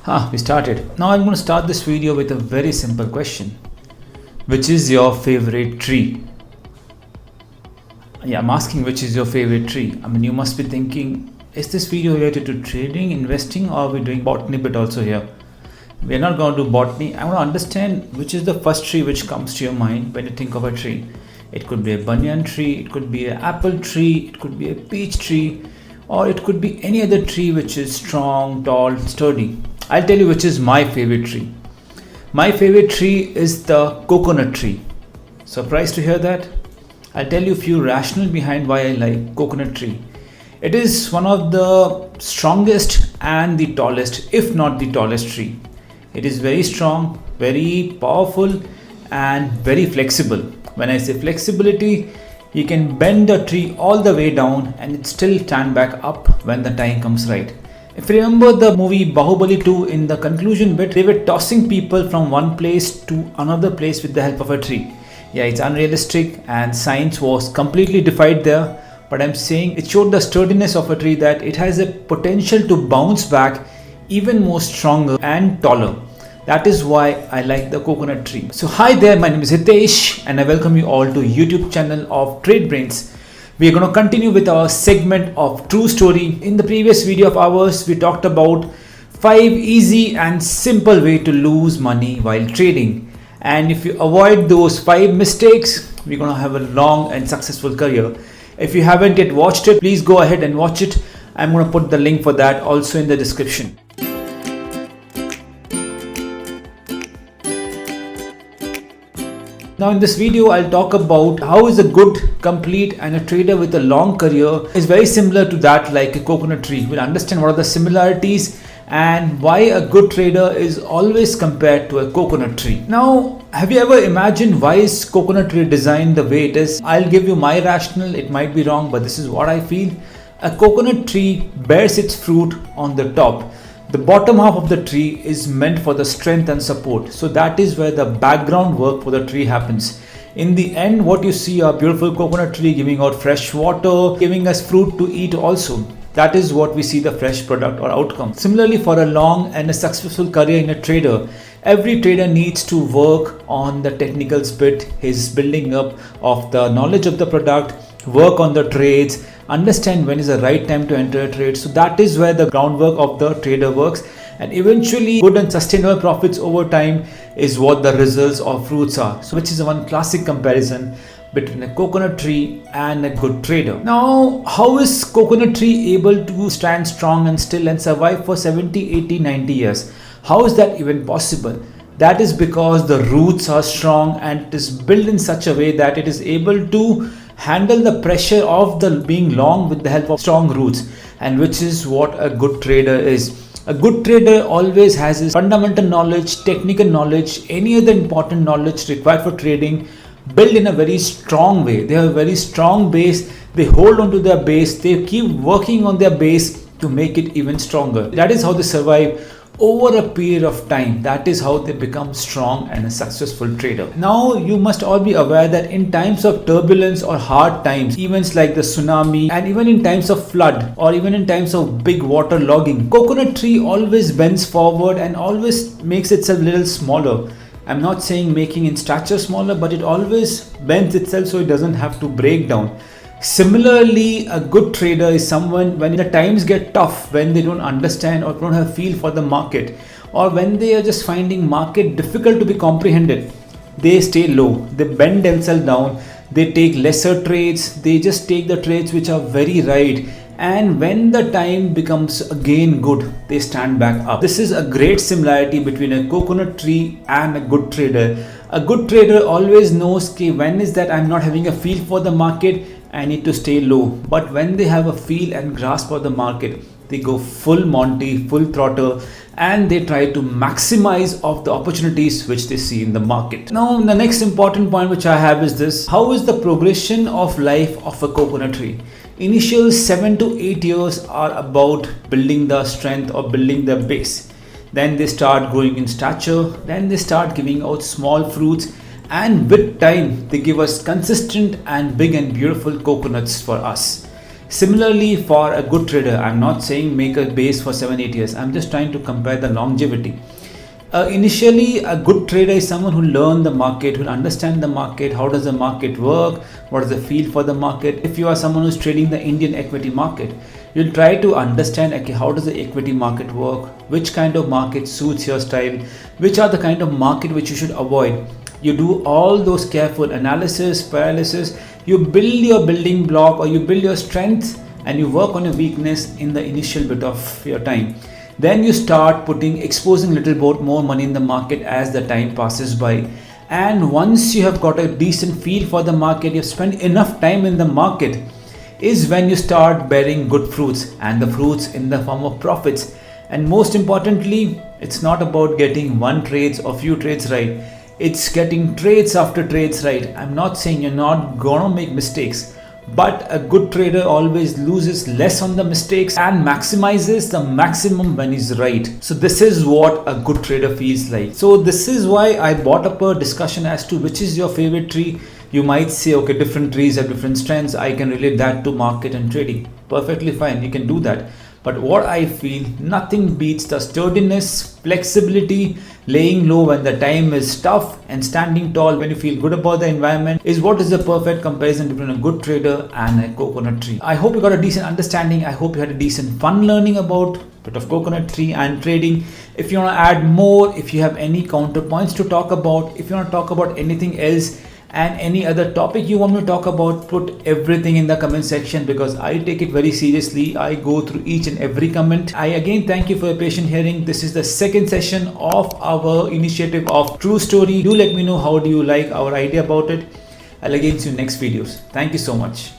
We started. Now I'm going to start this video with a very simple question. Which is your favorite tree? Yeah, I'm asking which is your favorite tree. You must be thinking, is this video related to trading, investing, or are we doing botany bit also here? We're not going to do botany. I want to understand which is the first tree which comes to your mind when you think of a tree. It could be a banyan tree, it could be an apple tree, it could be a peach tree, or it could be any other tree which is strong, tall, sturdy. I'll tell you which is my favorite tree. My favorite tree is the coconut tree. Surprised to hear that? I'll tell you a few rationale behind why I like coconut tree. It is one of the strongest and the tallest, if not the tallest tree. It is very strong, very powerful, and very flexible. When I say flexibility, you can bend the tree all the way down and it still stand back up when the time comes right. If you remember the movie Bahubali 2, in the conclusion bit, they were tossing people from one place to another place with the help of a tree. Yeah, it's unrealistic and science was completely defied there. But I'm saying it showed the sturdiness of a tree, that it has a potential to bounce back even more stronger and taller. That is why I like the coconut tree. So hi there, my name is Hitesh and I welcome you all to YouTube channel of TraderBrains. We are going to continue with our segment of true story. In the previous video of ours, we talked about 5 easy and simple way to lose money while trading. And if you avoid those 5 mistakes, we're going to have a long and successful career. If you haven't yet watched it, please go ahead and watch it. I'm going to put the link for that also in the description. Now in this video, I'll talk about how is a good, complete and a trader with a long career is very similar to that like a coconut tree. We'll understand what are the similarities and why a good trader is always compared to a coconut tree. Now, have you ever imagined why is coconut tree designed the way it is? I'll give you my rationale. It might be wrong, but this is what I feel. A coconut tree bears its fruit on the top. The bottom half of the tree is meant for the strength and support. So that is where the background work for the tree happens. In the end, what you see are beautiful coconut tree giving out fresh water, giving us fruit to eat also. That is what we see the fresh product or outcome. Similarly, for a long and a successful career in a trader, every trader needs to work on the technical bit, his building up of the knowledge of the product, work on the trades, understand when is the right time to enter a trade. So that is where the groundwork of the trader works, and eventually good and sustainable profits over time is what the results or fruits are. So which is one classic comparison between a coconut tree and a good trader. Now, how is coconut tree able to stand strong and still and survive for 70, 80, 90 years? How is that even possible? That is because the roots are strong and it is built in such a way that it is able to handle the pressure of the being long with the help of strong roots, and which is what a good trader is. A good trader always has his fundamental knowledge, technical knowledge, any other important knowledge required for trading built in a very strong way. They have a very strong base. They hold on to their base. They keep working on their base to make it even stronger. That is how they survive over a period of time. That is how they become strong and a successful trader. Now you must all be aware that in times of turbulence or hard times, events like the tsunami, and even in times of flood or even in times of big water logging, coconut tree always bends forward and always makes itself a little smaller. I'm not saying making in stature smaller, but it always bends itself so it doesn't have to break down. Similarly, a good trader is someone when the times get tough, when they don't understand or don't have feel for the market, or when they are just finding market difficult to be comprehended, they stay low, they bend themselves down, they take lesser trades, they just take the trades which are very right, and when the time becomes again good, they stand back up. This is a great similarity between a coconut tree and a good trader. A good trader always knows when is that I'm not having a feel for the market, I need to stay low. But when they have a feel and grasp for the market, they go full Monty, full throttle, and they try to maximize of the opportunities which they see in the market. Now, the next important point which I have is this: how is the progression of life of a coconut tree? Initial 7 to 8 years are about building the strength or building the base. Then they start growing in stature. Then they start giving out small fruits. And with time, they give us consistent and big and beautiful coconuts for us. Similarly, for a good trader, I'm not saying make a base for 7-8 years. I'm just trying to compare the longevity. Initially, a good trader is someone who learn the market, who understand the market, how does the market work, what is the feel for the market. If you are someone who's trading the Indian equity market, you'll try to understand, okay, how does the equity market work, which kind of market suits your style, which are the kind of market which you should avoid. You do all those careful analysis, paralysis, you build your building block or you build your strength and you work on your weakness in the initial bit of your time. Then you start exposing little bit more money in the market as the time passes by. And once you have got a decent feel for the market, you've spent enough time in the market, is when you start bearing good fruits, and the fruits in the form of profits. And most importantly, it's not about getting one trades or few trades right. It's getting trades after trades right. I'm not saying you're not gonna make mistakes, but a good trader always loses less on the mistakes and maximizes the maximum when he's right. So this is what a good trader feels like. So this is why I brought up a discussion as to which is your favorite tree. You might say, okay, different trees have different strengths. I can relate that to market and trading. Perfectly fine, you can do that. But what I feel, nothing beats the sturdiness, flexibility, laying low when the time is tough, and standing tall when you feel good about the environment, is what is the perfect comparison between a good trader and a coconut tree. I hope you got a decent understanding. I hope you had a decent fun learning about bit of coconut tree and trading. If you want to add more, if you have any counterpoints to talk about, if you want to talk about anything else, and any other topic you want me to talk about, put everything in the comment section, because I take it very seriously. I go through each and every comment. I again thank you for your patient hearing. This is the second session of our initiative of True Story. Do let me know how do you like our idea about it. I'll again see you in next videos. Thank you so much.